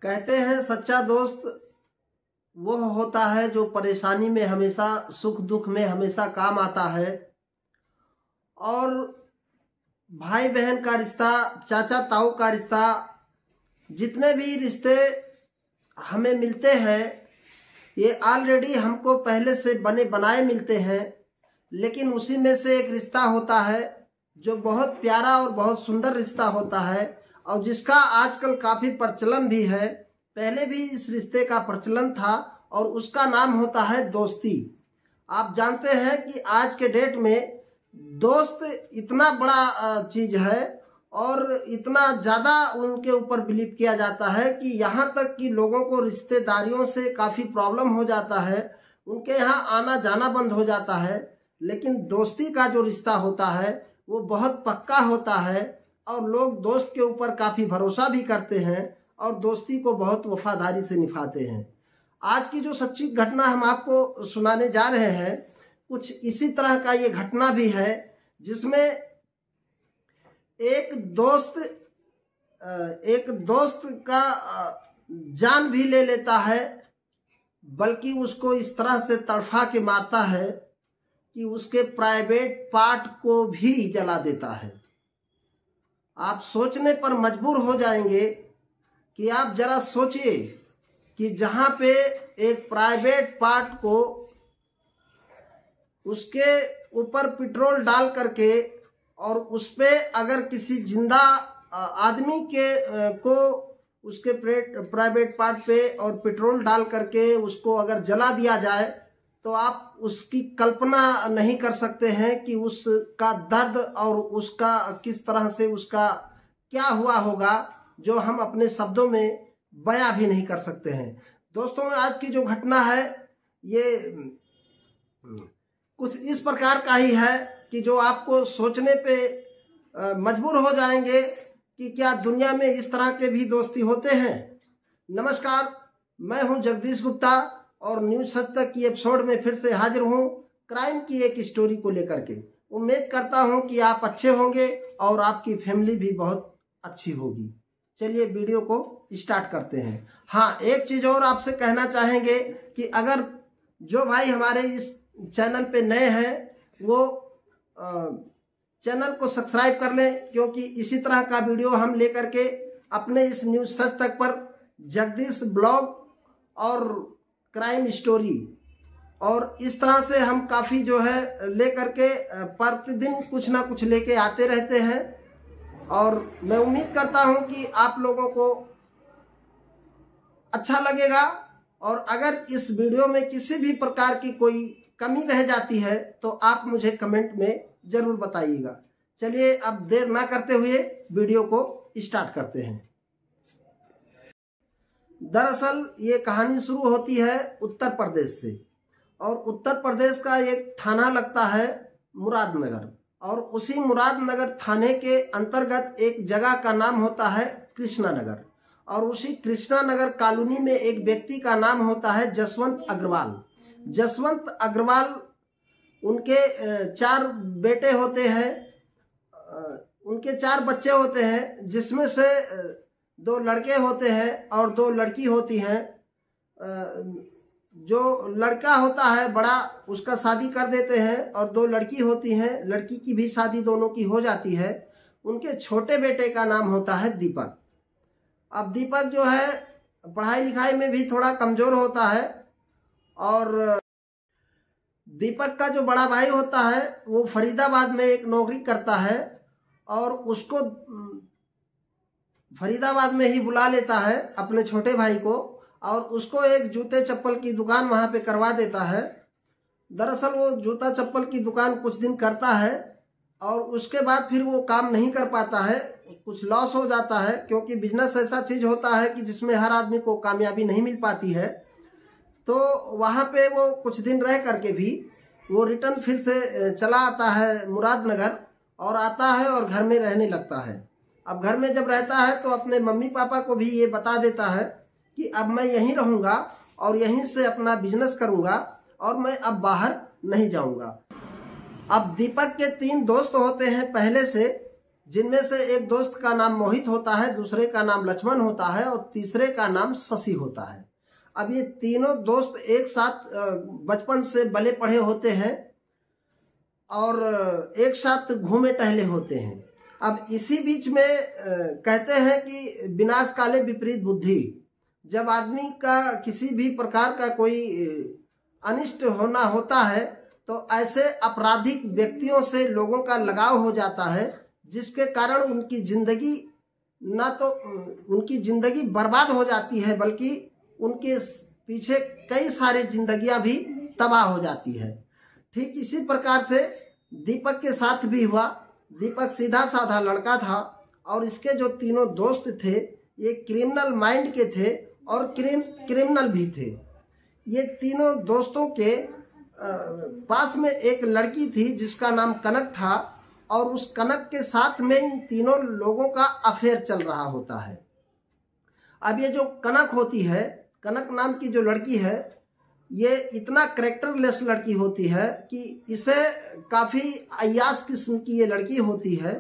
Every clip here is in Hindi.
कहते हैं सच्चा दोस्त वो होता है जो परेशानी में हमेशा, सुख दुख में हमेशा काम आता है। और भाई बहन का रिश्ता, चाचा ताऊ का रिश्ता, जितने भी रिश्ते हमें मिलते हैं ये ऑलरेडी हमको पहले से बने बनाए मिलते हैं। लेकिन उसी में से एक रिश्ता होता है जो बहुत प्यारा और बहुत सुंदर रिश्ता होता है और जिसका आजकल काफ़ी प्रचलन भी है। पहले भी इस रिश्ते का प्रचलन था और उसका नाम होता है दोस्ती। आप जानते हैं कि आज के डेट में दोस्त इतना बड़ा चीज़ है और इतना ज़्यादा उनके ऊपर बिलीव किया जाता है कि यहाँ तक कि लोगों को रिश्तेदारियों से काफ़ी प्रॉब्लम हो जाता है, उनके यहाँ आना जाना बंद हो जाता है। लेकिन दोस्ती का जो रिश्ता होता है वो बहुत पक्का होता है और लोग दोस्त के ऊपर काफ़ी भरोसा भी करते हैं और दोस्ती को बहुत वफादारी से निभाते हैं। आज की जो सच्ची घटना हम आपको सुनाने जा रहे हैं, कुछ इसी तरह का ये घटना भी है जिसमें एक दोस्त का जान भी ले लेता है, बल्कि उसको इस तरह से तड़फा के मारता है कि उसके प्राइवेट पार्ट को भी जला देता है। आप सोचने पर मजबूर हो जाएंगे कि आप जरा सोचिए कि जहाँ पे एक प्राइवेट पार्ट को उसके ऊपर पेट्रोल डाल करके और उस पे अगर किसी जिंदा आदमी को उसके प्राइवेट पार्ट पे और पेट्रोल डाल करके उसको अगर जला दिया जाए तो आप उसकी कल्पना नहीं कर सकते हैं कि उसका दर्द और उसका किस तरह से उसका क्या हुआ होगा, जो हम अपने शब्दों में बयां भी नहीं कर सकते हैं। दोस्तों, आज की जो घटना है ये कुछ इस प्रकार का ही है कि जो आपको सोचने पे मजबूर हो जाएंगे कि क्या दुनिया में इस तरह के भी दोस्ती होते हैं। नमस्कार, मैं हूं जगदीश गुप्ता और न्यूज सच तक की एपिसोड में फिर से हाजिर हूं क्राइम की एक स्टोरी को लेकर के। उम्मीद करता हूं कि आप अच्छे होंगे और आपकी फैमिली भी बहुत अच्छी होगी। चलिए वीडियो को स्टार्ट करते हैं। हाँ, एक चीज़ और आपसे कहना चाहेंगे कि अगर जो भाई हमारे इस चैनल पे नए हैं वो चैनल को सब्सक्राइब कर लें, क्योंकि इसी तरह का वीडियो हम लेकर के अपने इस न्यूज सच तक पर जगदीश ब्लॉग और क्राइम स्टोरी और इस तरह से हम काफ़ी जो है लेकर के प्रतिदिन कुछ ना कुछ लेके आते रहते हैं। और मैं उम्मीद करता हूं कि आप लोगों को अच्छा लगेगा और अगर इस वीडियो में किसी भी प्रकार की कोई कमी रह जाती है तो आप मुझे कमेंट में ज़रूर बताइएगा। चलिए अब देर ना करते हुए वीडियो को स्टार्ट करते हैं। दरअसल ये कहानी शुरू होती है उत्तर प्रदेश से और उत्तर प्रदेश का एक थाना लगता है मुरादनगर और उसी मुरादनगर थाने के अंतर्गत एक जगह का नाम होता है कृष्णा नगर और उसी कृष्णा नगर कॉलोनी में एक व्यक्ति का नाम होता है जसवंत अग्रवाल। जसवंत अग्रवाल, उनके 4 बेटे होते हैं, उनके 4 बच्चे होते हैं, जिसमें से 2 लड़के होते हैं और 2 लड़की होती हैं। जो लड़का होता है बड़ा, उसका शादी कर देते हैं और 2 लड़की होती हैं, लड़की की भी शादी दोनों की हो जाती है। उनके छोटे बेटे का नाम होता है दीपक। अब दीपक जो है पढ़ाई लिखाई में भी थोड़ा कमज़ोर होता है और दीपक का जो बड़ा भाई होता है वो फरीदाबाद में एक नौकरी करता है और उसको फरीदाबाद में ही बुला लेता है अपने छोटे भाई को और उसको एक जूते चप्पल की दुकान वहाँ पे करवा देता है। दरअसल वो जूता चप्पल की दुकान कुछ दिन करता है और उसके बाद फिर वो काम नहीं कर पाता है, कुछ लॉस हो जाता है, क्योंकि बिजनेस ऐसा चीज़ होता है कि जिसमें हर आदमी को कामयाबी नहीं मिल पाती है। तो वहाँ पे वो कुछ दिन रह करके भी वो रिटर्न फिर से चला आता है मुरादनगर और आता है और घर में रहने लगता है। अब घर में जब रहता है तो अपने मम्मी पापा को भी ये बता देता है कि अब मैं यहीं रहूँगा और यहीं से अपना बिजनेस करूँगा और मैं अब बाहर नहीं जाऊँगा। अब दीपक के 3 दोस्त होते हैं पहले से जिनमें से एक दोस्त का नाम मोहित होता है, दूसरे का नाम लक्ष्मण होता है और तीसरे का नाम शशि होता है। अब ये तीनों दोस्त एक साथ बचपन से पले पढ़े होते हैं और एक साथ घूमे टहले होते हैं। अब इसी बीच में कहते हैं कि विनाश काले विपरीत बुद्धि। जब आदमी का किसी भी प्रकार का कोई अनिष्ट होना होता है तो ऐसे आपराधिक व्यक्तियों से लोगों का लगाव हो जाता है, जिसके कारण उनकी जिंदगी ना तो उनकी जिंदगी बर्बाद हो जाती है, बल्कि उनके पीछे कई सारे जिंदगियां भी तबाह हो जाती है। ठीक इसी प्रकार से दीपक के साथ भी हुआ। दीपक सीधा साधा लड़का था और इसके जो तीनों दोस्त थे ये क्रिमिनल माइंड के थे और क्रिमिनल भी थे। ये तीनों दोस्तों के पास में एक लड़की थी जिसका नाम कनक था और उस कनक के साथ में इन तीनों लोगों का अफेयर चल रहा होता है। अब ये जो कनक होती है, कनक नाम की जो लड़की है, ये इतना कैरेक्टरलेस लड़की होती है कि इसे काफ़ी अय्याश किस्म की ये लड़की होती है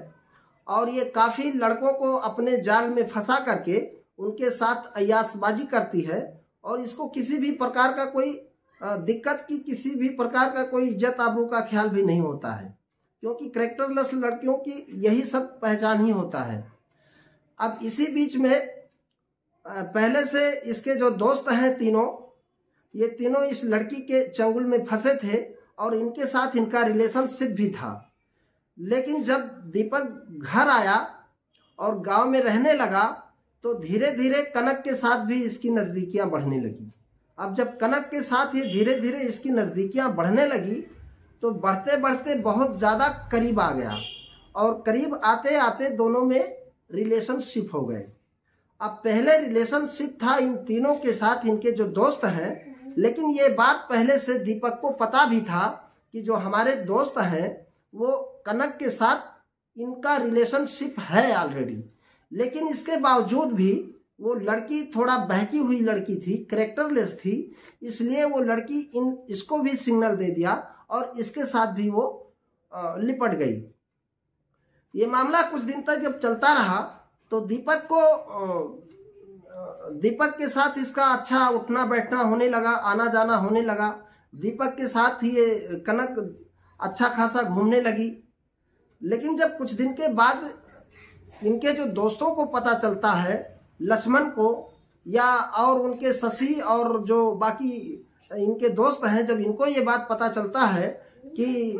और ये काफ़ी लड़कों को अपने जाल में फंसा करके उनके साथ अय्याशबाजी करती है और इसको किसी भी प्रकार का कोई दिक्कत की, किसी भी प्रकार का कोई इज्जत आबरू का ख्याल भी नहीं होता है, क्योंकि कैरेक्टरलेस लड़कियों की यही सब पहचान ही होता है। अब इसी बीच में पहले से इसके जो दोस्त हैं तीनों, ये तीनों इस लड़की के चंगुल में फंसे थे और इनके साथ इनका रिलेशनशिप भी था। लेकिन जब दीपक घर आया और गांव में रहने लगा तो धीरे धीरे कनक के साथ भी इसकी नज़दीकियां बढ़ने लगी। अब जब कनक के साथ ये धीरे धीरे इसकी नज़दीकियां बढ़ने लगी तो बढ़ते बढ़ते बहुत ज़्यादा करीब आ गया और करीब आते आते दोनों में रिलेशनशिप हो गए। अब पहले रिलेशनशिप था इन तीनों के साथ, इनके जो दोस्त हैं, लेकिन ये बात पहले से दीपक को पता भी था कि जो हमारे दोस्त हैं वो कनक के साथ इनका रिलेशनशिप है ऑलरेडी। लेकिन इसके बावजूद भी वो लड़की थोड़ा बहकी हुई लड़की थी, कैरेक्टरलेस थी, इसलिए वो लड़की इसको भी सिग्नल दे दिया और इसके साथ भी वो लिपट गई। ये मामला कुछ दिन तक जब चलता रहा तो दीपक के साथ इसका अच्छा उठना बैठना होने लगा, आना जाना होने लगा। दीपक के साथ ये कनक अच्छा खासा घूमने लगी। लेकिन जब कुछ दिन के बाद इनके जो दोस्तों को पता चलता है, लक्ष्मण को या और उनके शशि और जो बाकी इनके दोस्त हैं, जब इनको ये बात पता चलता है कि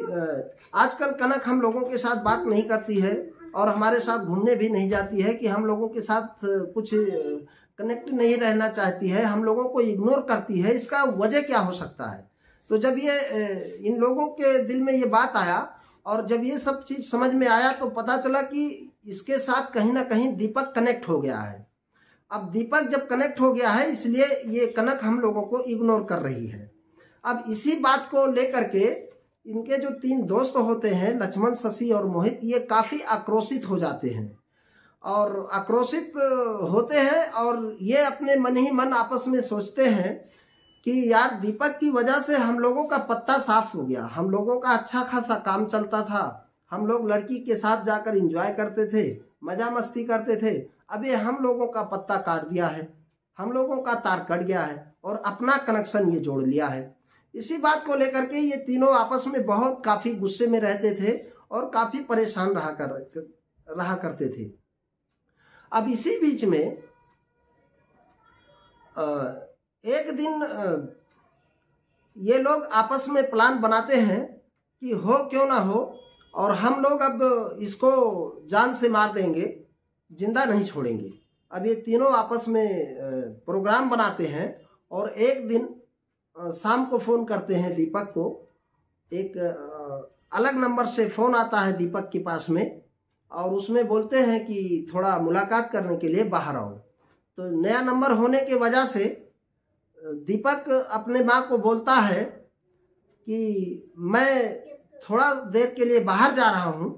आजकल कनक हम लोगों के साथ बात नहीं करती है और हमारे साथ घूमने भी नहीं जाती है, कि हम लोगों के साथ कुछ कनेक्ट नहीं रहना चाहती है, हम लोगों को इग्नोर करती है, इसका वजह क्या हो सकता है। तो जब ये इन लोगों के दिल में ये बात आया और जब ये सब चीज़ समझ में आया तो पता चला कि इसके साथ कहीं ना कहीं दीपक कनेक्ट हो गया है। अब दीपक जब कनेक्ट हो गया है इसलिए ये कनक हम लोगों को इग्नोर कर रही है। अब इसी बात को लेकर के इनके जो तीन दोस्त होते हैं, लक्ष्मण, शशि और मोहित, ये काफ़ी आक्रोशित हो जाते हैं और आक्रोशित होते हैं और ये अपने मन ही मन आपस में सोचते हैं कि यार दीपक की वजह से हम लोगों का पत्ता साफ हो गया, हम लोगों का अच्छा खासा काम चलता था, हम लोग लड़की के साथ जाकर एंजॉय करते थे, मजा मस्ती करते थे, अब ये हम लोगों का पत्ता काट दिया है, हम लोगों का तार कट गया है और अपना कनेक्शन ये जोड़ लिया है। इसी बात को लेकर के ये तीनों आपस में बहुत काफ़ी गुस्से में रहते थे और काफ़ी परेशान रहा करते थे। अब इसी बीच में एक दिन ये लोग आपस में प्लान बनाते हैं कि हो क्यों ना हो और हम लोग अब इसको जान से मार देंगे, जिंदा नहीं छोड़ेंगे। अब ये तीनों आपस में प्रोग्राम बनाते हैं और एक दिन शाम को फ़ोन करते हैं दीपक को। एक अलग नंबर से फ़ोन आता है दीपक के पास में और उसमें बोलते हैं कि थोड़ा मुलाकात करने के लिए बाहर आओ। तो नया नंबर होने के वजह से दीपक अपने माँ को बोलता है कि मैं थोड़ा देर के लिए बाहर जा रहा हूँ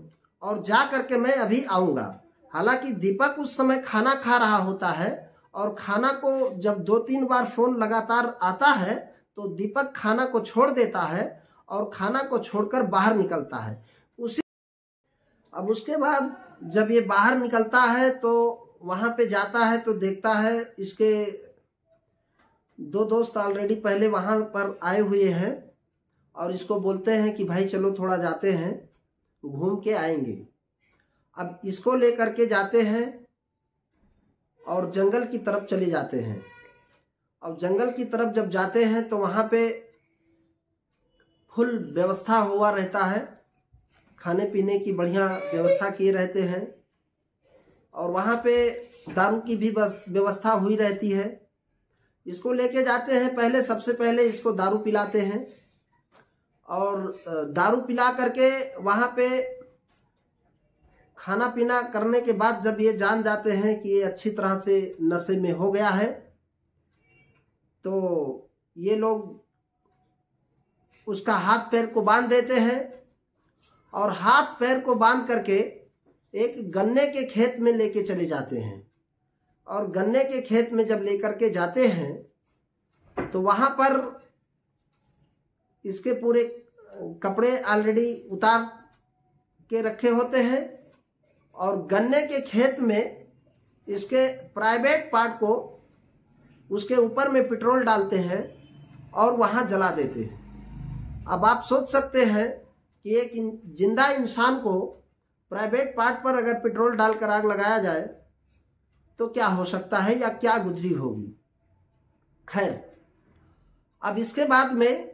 और जा करके मैं अभी आऊँगा। हालांकि दीपक उस समय खाना खा रहा होता है और खाना को जब 2-3 बार फ़ोन लगातार आता है तो दीपक खाना को छोड़ देता है और खाना को छोड़कर बाहर निकलता है। अब उसके बाद जब ये बाहर निकलता है तो वहाँ पे जाता है तो देखता है इसके दो दोस्त ऑलरेडी पहले वहाँ पर आए हुए हैं और इसको बोलते हैं कि भाई चलो थोड़ा जाते हैं, घूम के आएंगे। अब इसको लेकर के जाते हैं और जंगल की तरफ चले जाते हैं। अब जंगल की तरफ जब जाते हैं तो वहाँ पे फुल व्यवस्था हुआ रहता है, खाने पीने की बढ़िया व्यवस्था किए रहते हैं और वहाँ पे दारू की भी व्यवस्था हुई रहती है। इसको लेके जाते हैं, सबसे पहले इसको दारू पिलाते हैं और दारू पिला करके वहाँ पे खाना पीना करने के बाद जब ये जान जाते हैं कि ये अच्छी तरह से नशे में हो गया है तो ये लोग उसका हाथ पैर को बांध देते हैं और हाथ पैर को बांध करके एक गन्ने के खेत में लेके चले जाते हैं। और गन्ने के खेत में जब लेकर के जाते हैं तो वहाँ पर इसके पूरे कपड़े ऑलरेडी उतार के रखे होते हैं और गन्ने के खेत में इसके प्राइवेट पार्ट को उसके ऊपर में पेट्रोल डालते हैं और वहाँ जला देते हैं। अब आप सोच सकते हैं कि एक जिंदा इंसान को प्राइवेट पार्ट पर अगर पेट्रोल डालकर आग लगाया जाए तो क्या हो सकता है या क्या गुजरी होगी। खैर, अब इसके बाद में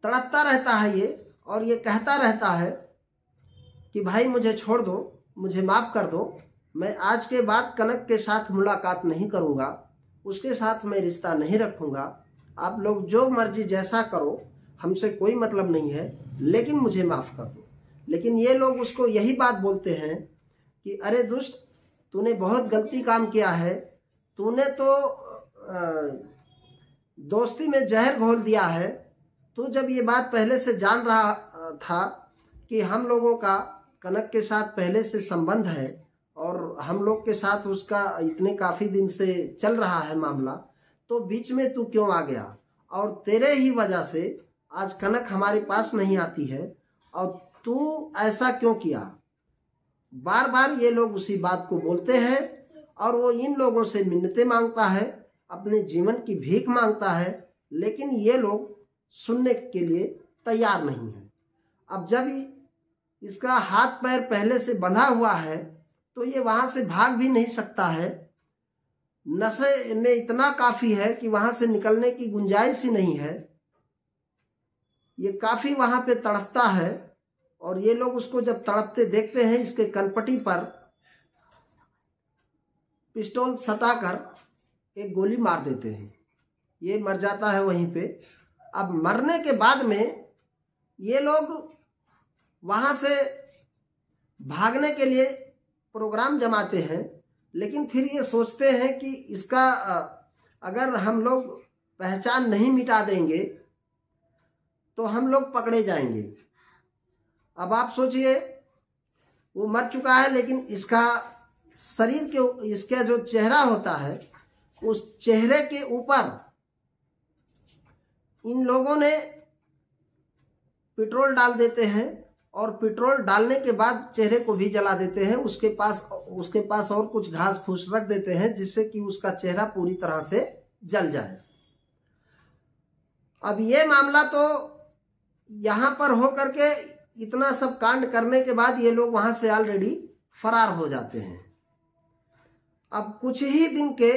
तड़पता रहता है ये और ये कहता रहता है कि भाई मुझे छोड़ दो, मुझे माफ़ कर दो, मैं आज के बाद कनक के साथ मुलाकात नहीं करूँगा, उसके साथ मैं रिश्ता नहीं रखूँगा, आप लोग जो मर्जी जैसा करो, हमसे कोई मतलब नहीं है, लेकिन मुझे माफ़ कर दो। लेकिन ये लोग उसको यही बात बोलते हैं कि अरे दुष्ट, तूने बहुत गलती काम किया है, तूने तो दोस्ती में जहर घोल दिया है। तू जब ये बात पहले से जान रहा था कि हम लोगों का कनक के साथ पहले से संबंध है और हम लोग के साथ उसका इतने काफ़ी दिन से चल रहा है मामला, तो बीच में तू क्यों आ गया और तेरे ही वजह से आज कनक हमारे पास नहीं आती है और तू ऐसा क्यों किया। बार बार ये लोग उसी बात को बोलते हैं और वो इन लोगों से मिन्नतें मांगता है, अपने जीवन की भीख मांगता है, लेकिन ये लोग सुनने के लिए तैयार नहीं है। अब जब इसका हाथ पैर पहले से बंधा हुआ है तो ये वहाँ से भाग भी नहीं सकता है, नशे में इतना काफ़ी है कि वहाँ से निकलने की गुंजाइश ही नहीं है। ये काफ़ी वहाँ पे तड़पता है और ये लोग उसको जब तड़पते देखते हैं, इसके कनपटी पर पिस्टल सटाकर एक गोली मार देते हैं, ये मर जाता है वहीं पे। अब मरने के बाद में ये लोग वहाँ से भागने के लिए प्रोग्राम जमाते हैं, लेकिन फिर ये सोचते हैं कि इसका अगर हम लोग पहचान नहीं मिटा देंगे तो हम लोग पकड़े जाएंगे। अब आप सोचिए, वो मर चुका है लेकिन इसका शरीर के, इसका जो चेहरा होता है, उस चेहरे के ऊपर इन लोगों ने पेट्रोल डाल देते हैं और पेट्रोल डालने के बाद चेहरे को भी जला देते हैं। उसके पास और कुछ घास फूस रख देते हैं जिससे कि उसका चेहरा पूरी तरह से जल जाए। अब ये मामला तो यहाँ पर हो करके इतना सब कांड करने के बाद ये लोग वहाँ से ऑलरेडी फरार हो जाते हैं। अब कुछ ही दिन के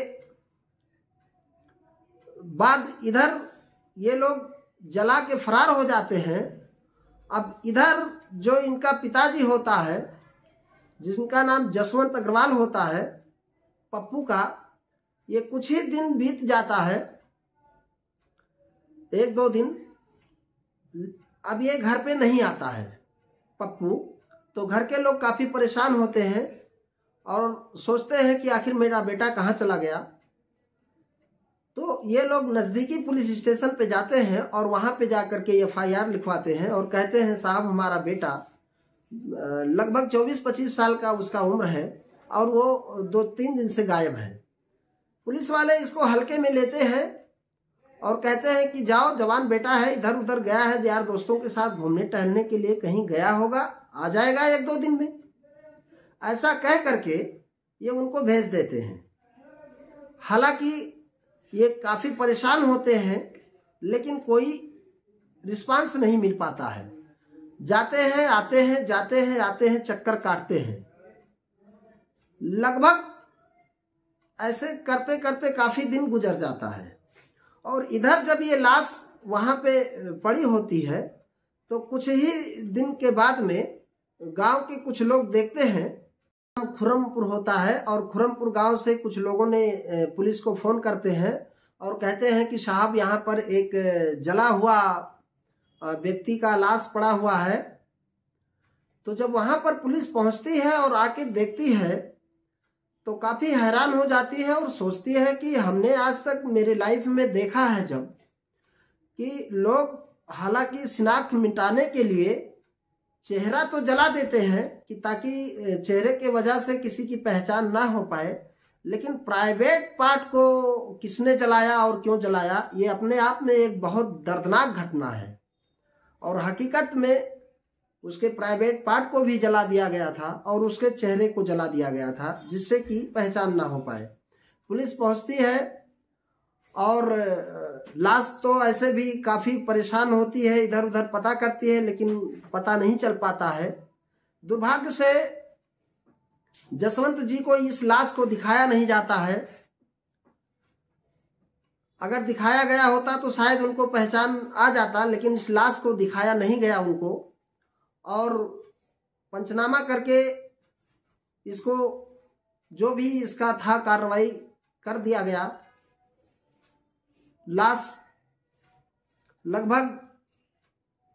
बाद इधर ये लोग जला के फरार हो जाते हैं। अब इधर जो इनका पिताजी होता है, जिनका नाम जसवंत अग्रवाल होता है, पप्पू का, ये कुछ ही दिन बीत जाता है, 1-2 दिन। अब ये घर पे नहीं आता है पप्पू, तो घर के लोग काफ़ी परेशान होते हैं और सोचते हैं कि आखिर मेरा बेटा कहाँ चला गया। तो ये लोग नज़दीकी पुलिस स्टेशन पे जाते हैं और वहाँ पे जा कर के FIR लिखवाते हैं और कहते हैं साहब हमारा बेटा लगभग 24-25 साल का उसका उम्र है और वो 2-3 दिन से गायब है। पुलिस वाले इसको हल्के में लेते हैं और कहते हैं कि जाओ, जवान बेटा है, इधर उधर गया है, यार दोस्तों के साथ घूमने टहलने के लिए कहीं गया होगा, आ जाएगा 1-2 दिन में। ऐसा कह करके ये उनको भेज देते हैं। हालांकि ये काफ़ी परेशान होते हैं, लेकिन कोई रिस्पांस नहीं मिल पाता है। जाते हैं आते हैं, जाते हैं आते हैं, चक्कर काटते हैं। लगभग ऐसे करते करते काफ़ी दिन गुजर जाता है। और इधर जब ये लाश वहाँ पे पड़ी होती है तो कुछ ही दिन के बाद में गांव के कुछ लोग देखते हैं, खुरमपुर होता है, और खुरमपुर गांव से कुछ लोगों ने पुलिस को फ़ोन करते हैं और कहते हैं कि साहब यहाँ पर एक जला हुआ व्यक्ति का लाश पड़ा हुआ है। तो जब वहाँ पर पुलिस पहुँचती है और आके देखती है तो काफ़ी हैरान हो जाती है और सोचती है कि हमने आज तक मेरे लाइफ में देखा है जब कि लोग हालांकि शिनाख्त मिटाने के लिए चेहरा तो जला देते हैं कि ताकि चेहरे के वजह से किसी की पहचान ना हो पाए, लेकिन प्राइवेट पार्ट को किसने जलाया और क्यों जलाया ये अपने आप में एक बहुत दर्दनाक घटना है। और हकीकत में उसके प्राइवेट पार्ट को भी जला दिया गया था और उसके चेहरे को जला दिया गया था, जिससे कि पहचान ना हो पाए। पुलिस पहुंचती है और लाश तो ऐसे भी काफ़ी परेशान होती है, इधर उधर पता करती है, लेकिन पता नहीं चल पाता है। दुर्भाग्य से जसवंत जी को इस लाश को दिखाया नहीं जाता है। अगर दिखाया गया होता तो शायद उनको पहचान आ जाता, लेकिन इस लाश को दिखाया नहीं गया उनको, और पंचनामा करके इसको जो भी इसका था कार्रवाई कर दिया गया। लाश लगभग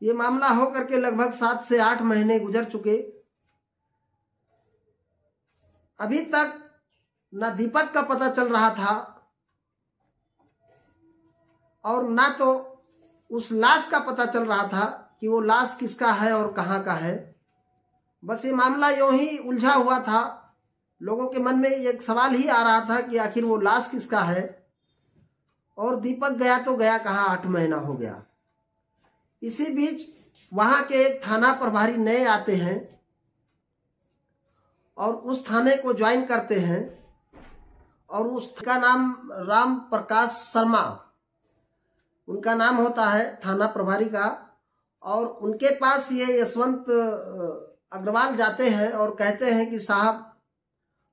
ये मामला हो करके लगभग 7 से 8 महीने गुजर चुके। अभी तक ना दीपक का पता चल रहा था और ना तो उस लाश का पता चल रहा था कि वो लाश किसका है और कहाँ का है। बस ये मामला यूं ही उलझा हुआ था। लोगों के मन में एक सवाल ही आ रहा था कि आखिर वो लाश किसका है। और दीपक गया तो गया कहाँ, 8 महीना हो गया। इसी बीच वहाँ के एक थाना प्रभारी नए आते हैं और उस थाने को ज्वाइन करते हैं, और उसका नाम राम प्रकाश शर्मा उनका नाम होता है थाना प्रभारी का। और उनके पास ये यशवंत अग्रवाल जाते हैं और कहते हैं कि साहब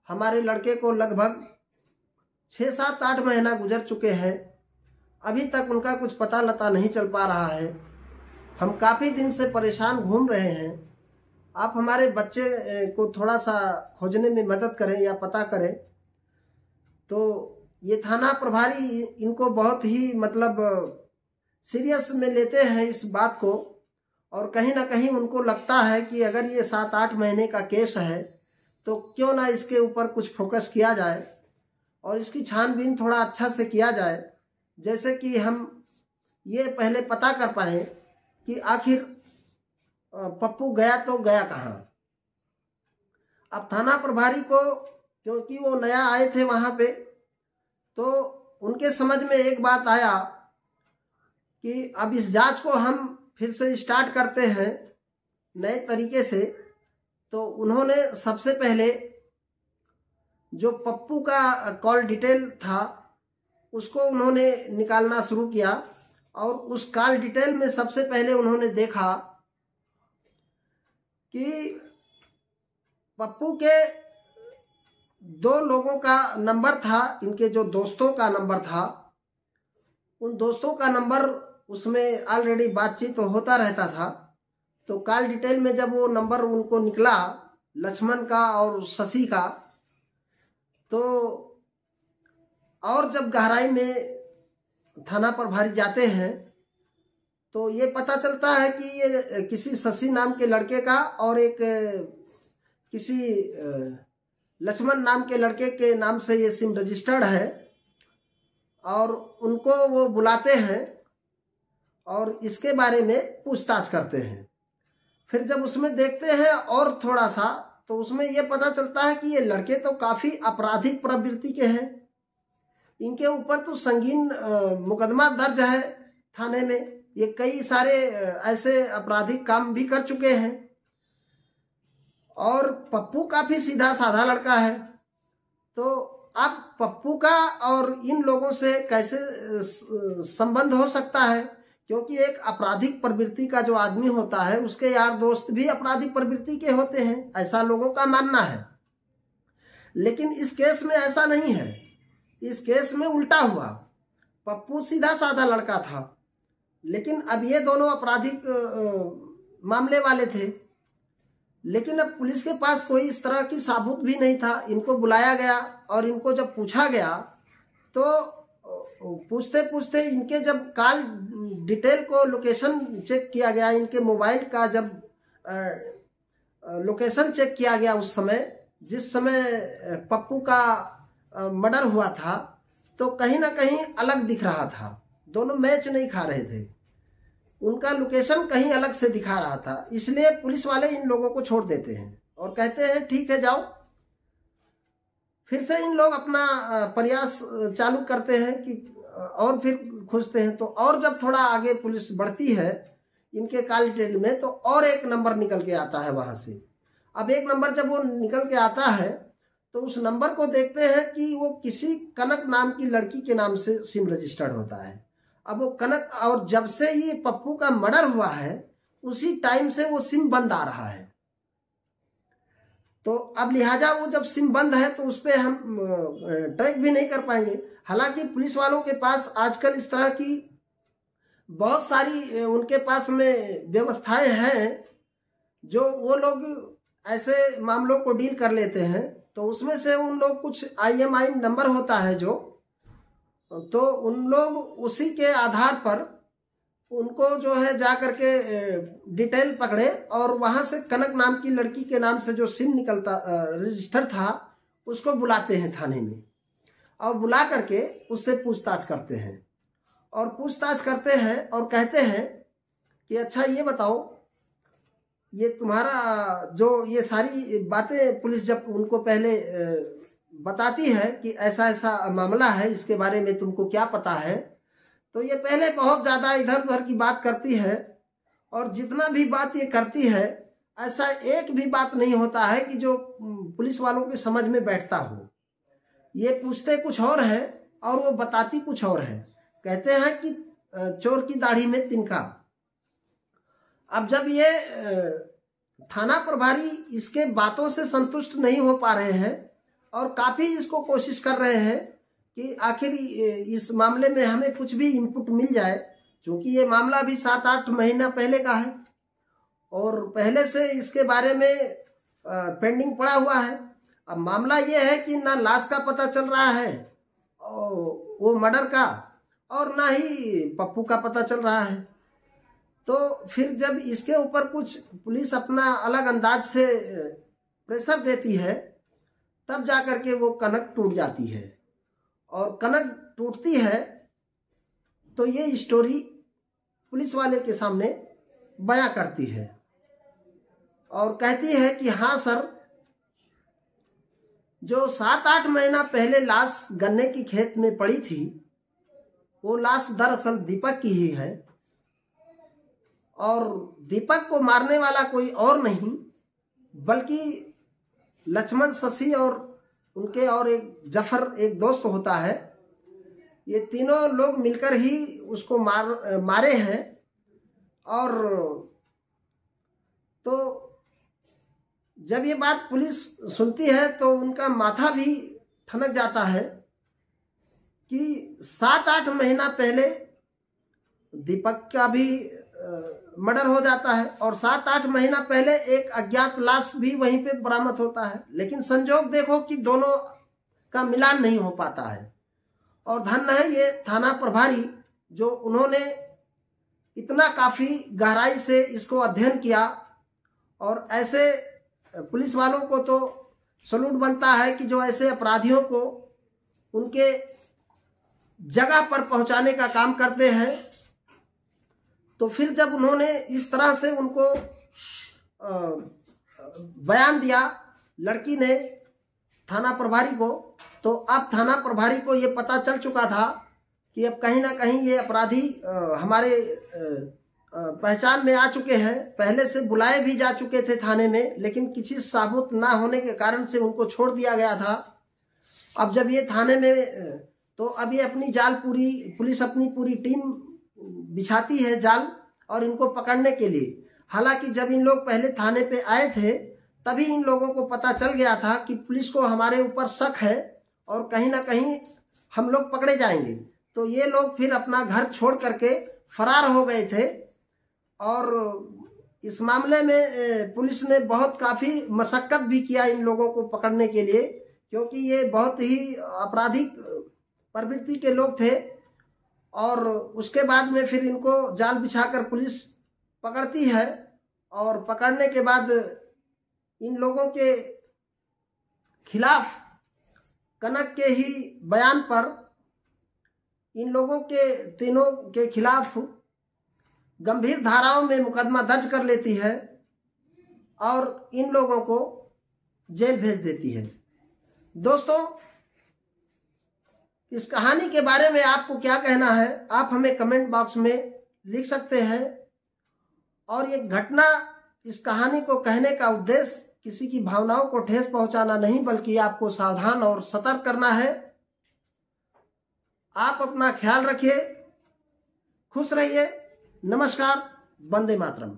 हमारे लड़के को लगभग 6, 7, 8 महीना गुजर चुके हैं, अभी तक उनका कुछ पता लता नहीं चल पा रहा है। हम काफ़ी दिन से परेशान घूम रहे हैं, आप हमारे बच्चे को थोड़ा सा खोजने में मदद करें या पता करें। तो ये थाना प्रभारी इनको बहुत ही मतलब सीरियस में लेते हैं इस बात को, और कहीं ना कहीं उनको लगता है कि अगर ये 7-8 महीने का केस है तो क्यों ना इसके ऊपर कुछ फोकस किया जाए और इसकी छानबीन थोड़ा अच्छा से किया जाए, जैसे कि हम ये पहले पता कर पाएँ कि आखिर पप्पू गया तो गया कहाँ। अब थाना प्रभारी को, क्योंकि वो नया आए थे वहाँ पे, तो उनके समझ में एक बात आया कि अब इस जांच को हम फिर से स्टार्ट करते हैं नए तरीके से। तो उन्होंने सबसे पहले जो पप्पू का कॉल डिटेल था उसको उन्होंने निकालना शुरू किया, और उस कॉल डिटेल में सबसे पहले उन्होंने देखा कि पप्पू के 2 लोगों का नंबर था, इनके जो दोस्तों का नंबर था, उन दोस्तों का नंबर उसमें ऑलरेडी बातचीत तो होता रहता था। तो कॉल डिटेल में जब वो नंबर उनको निकला लक्ष्मण का और शशि का, तो और जब गहराई में थाना प्रभारी जाते हैं तो ये पता चलता है कि ये किसी शशि नाम के लड़के का और एक किसी लक्ष्मण नाम के लड़के के नाम से ये सिम रजिस्टर्ड है। और उनको वो बुलाते हैं और इसके बारे में पूछताछ करते हैं। फिर जब उसमें देखते हैं और थोड़ा सा, तो उसमें ये पता चलता है कि ये लड़के तो काफ़ी आपराधिक प्रवृत्ति के हैं, इनके ऊपर तो संगीन मुकदमा दर्ज है थाने में, ये कई सारे ऐसे आपराधिक काम भी कर चुके हैं। और पप्पू काफ़ी सीधा साधा लड़का है। तो अब पप्पू का और इन लोगों से कैसे संबंध हो सकता है, क्योंकि एक आपराधिक प्रवृत्ति का जो आदमी होता है उसके यार दोस्त भी आपराधिक प्रवृत्ति के होते हैं, ऐसा लोगों का मानना है। लेकिन इस केस में ऐसा नहीं है। इस केस में उल्टा हुआ, पप्पू सीधा साधा लड़का था, लेकिन अब ये दोनों आपराधिक मामले वाले थे। लेकिन अब पुलिस के पास कोई इस तरह की सबूत भी नहीं था। इनको बुलाया गया और इनको जब पूछा गया तो पूछते पूछते इनके जब कॉल डिटेल को लोकेशन चेक किया गया, इनके मोबाइल का जब लोकेशन चेक किया गया, उस समय जिस समय पप्पू का मर्डर हुआ था, तो कहीं ना कहीं अलग दिख रहा था। दोनों मैच नहीं खा रहे थे, उनका लोकेशन कहीं अलग से दिखा रहा था। इसलिए पुलिस वाले इन लोगों को छोड़ देते हैं और कहते हैं ठीक है जाओ। फिर से इन लोग अपना प्रयास चालू करते हैं कि और फिर खोजते हैं। तो और जब थोड़ा आगे पुलिस बढ़ती है इनके कॉल डिटेल में, तो और एक नंबर निकल के आता है वहां से। अब एक नंबर जब वो निकल के आता है तो उस नंबर को देखते हैं कि वो किसी कनक नाम की लड़की के नाम से सिम रजिस्टर्ड होता है। अब वो कनक, और जब से ये पप्पू का मर्डर हुआ है उसी टाइम से वो सिम बंद आ रहा है। तो अब लिहाजा वो जब सिम बंद है तो उस पर हम ट्रैक भी नहीं कर पाएंगे। हालांकि पुलिस वालों के पास आजकल इस तरह की बहुत सारी उनके पास में व्यवस्थाएं हैं जो वो लोग ऐसे मामलों को डील कर लेते हैं। तो उसमें से उन लोग कुछ IMI नंबर होता है जो, तो उन लोग उसी के आधार पर उनको जो है जा करके डिटेल पकड़े और वहां से कनक नाम की लड़की के नाम से जो सिम निकलता रजिस्टर था उसको बुलाते हैं थाने में, और बुला करके उससे पूछताछ करते हैं। और पूछताछ करते हैं और कहते हैं कि अच्छा ये बताओ, ये तुम्हारा जो ये सारी बातें पुलिस जब उनको पहले बताती है कि ऐसा ऐसा मामला है, इसके बारे में तुमको क्या पता है, तो ये पहले बहुत ज़्यादा इधर उधर की बात करती है। और जितना भी बात ये करती है ऐसा एक भी बात नहीं होता है कि जो पुलिस वालों के समझ में बैठता हो। ये पूछते कुछ और है और वो बताती कुछ और है। कहते हैं कि चोर की दाढ़ी में तिनका। अब जब ये थाना प्रभारी इसके बातों से संतुष्ट नहीं हो पा रहे हैं और काफ़ी इसको कोशिश कर रहे हैं कि आखिर इस मामले में हमें कुछ भी इनपुट मिल जाए, क्योंकि ये मामला भी 7-8 महीना पहले का है और पहले से इसके बारे में पेंडिंग पड़ा हुआ है। अब मामला ये है कि ना लाश का पता चल रहा है वो मर्डर का, और ना ही पप्पू का पता चल रहा है। तो फिर जब इसके ऊपर कुछ पुलिस अपना अलग अंदाज से प्रेशर देती है तब जा कर के वो कनक टूट जाती है। और कनक टूटती है तो ये स्टोरी पुलिस वाले के सामने बयां करती है और कहती है कि हाँ सर, जो 7-8 महीना पहले लाश गन्ने की खेत में पड़ी थी वो लाश दरअसल दीपक की ही है, और दीपक को मारने वाला कोई और नहीं बल्कि लक्ष्मण, शशि और उनके और एक जफर एक दोस्त होता है। ये तीनों लोग मिलकर ही उसको मारे हैं। और तो जब ये बात पुलिस सुनती है तो उनका माथा भी ठनक जाता है कि 7-8 महीना पहले दीपक का भी मर्डर हो जाता है और 7-8 महीना पहले एक अज्ञात लाश भी वहीं पे बरामद होता है। लेकिन संजोग देखो कि दोनों का मिलान नहीं हो पाता है। और धन्य है ये थाना प्रभारी जो उन्होंने इतना काफ़ी गहराई से इसको अध्ययन किया। और ऐसे पुलिस वालों को तो सलूट बनता है कि जो ऐसे अपराधियों को उनके जगह पर पहुंचाने का काम करते हैं। तो फिर जब उन्होंने इस तरह से उनको बयान दिया लड़की ने थाना प्रभारी को, तो अब थाना प्रभारी को ये पता चल चुका था कि अब कहीं ना कहीं ये अपराधी हमारे पहचान में आ चुके हैं। पहले से बुलाए भी जा चुके थे थाने में, लेकिन किसी साबुत ना होने के कारण से उनको छोड़ दिया गया था। अब जब ये थाने में, तो अब ये अपनी जाल पूरी, पुलिस अपनी पूरी टीम बिछाती है जाल और इनको पकड़ने के लिए। हालांकि जब इन लोग पहले थाने पे आए थे तभी इन लोगों को पता चल गया था कि पुलिस को हमारे ऊपर शक है और कहीं ना कहीं हम लोग पकड़े जाएंगे। तो ये लोग फिर अपना घर छोड़ करके फरार हो गए थे। और इस मामले में पुलिस ने बहुत काफ़ी मशक्कत भी किया इन लोगों को पकड़ने के लिए, क्योंकि ये बहुत ही आपराधिक प्रवृत्ति के लोग थे। और उसके बाद में फिर इनको जाल बिछाकर पुलिस पकड़ती है और पकड़ने के बाद इन लोगों के खिलाफ कनक के ही बयान पर इन लोगों के तीनों के खिलाफ गंभीर धाराओं में मुकदमा दर्ज कर लेती है और इन लोगों को जेल भेज देती है। दोस्तों, इस कहानी के बारे में आपको क्या कहना है, आप हमें कमेंट बॉक्स में लिख सकते हैं। और ये घटना, इस कहानी को कहने का उद्देश्य किसी की भावनाओं को ठेस पहुंचाना नहीं, बल्कि आपको सावधान और सतर्क करना है। आप अपना ख्याल रखिए, खुश रहिए। नमस्कार, वंदे मातरम।